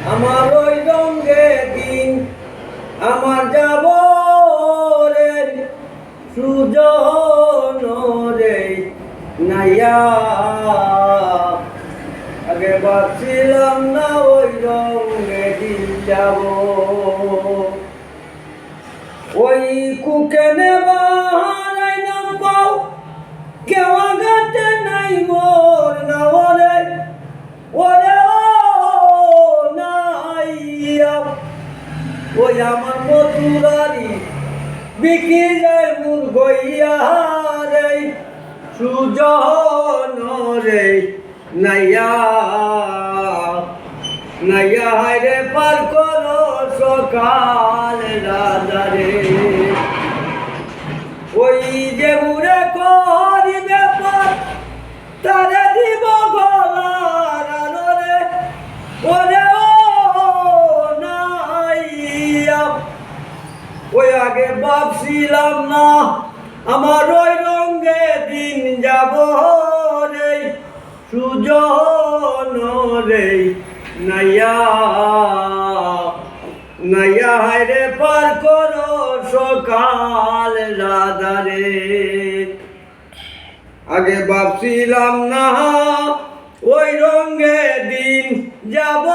আমার ওই রঙে দিন আমার যাব রে সুজন রে নাইয়া আগে ভাবছিলাম না ওই রঙে দিন যাব ওই কুকে নেবাই নাম পাও কেউ গাতে নাই মোর না ওরে ওরে ওই আমার মধুরারি বিকি যায় মুর গইয়া রে সুজন রে নাইয়া নাইয়া রে পার করো সকাল রাজা রে ওই যে মুরে করি ব্যাপার তারে দিব গলার আলোরে ওরে ওই আগে ভাবছিলাম না আমার ওই রঙে দিন যাব রে সুজন রে নাইয়া নাইয়া রে পার করো সকাল রাধা রে আগে ভাবছিলাম না ওই রঙে দিন যাব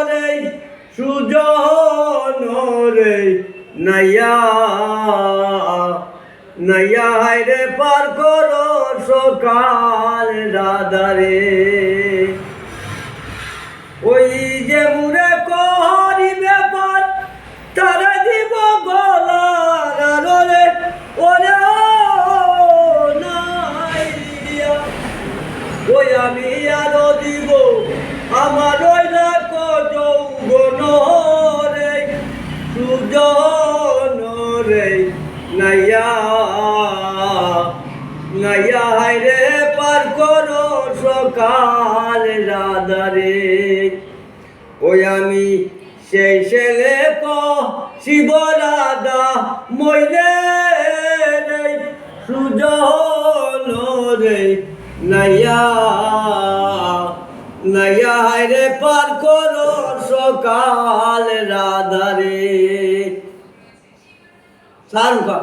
রে সুজন রে নাইয়া নাইয়া রে পার করো সকাল রাধা রে ওই যে মুরে করি ব্যাপার তারা দিব গলার রে ওরে নাইয়া ওই আমি আরো দিব আমার ওই রাখো যৌবন রে সুজন রে নাইয়া নাইয়া রে পার করো সকাল রাধা রে ওই আমি সেই ছেলে শিব রাধা মইলে রে সুজন রে নাইয়া নাইয়া রে পার করো সকাল রাধা রে সারুকা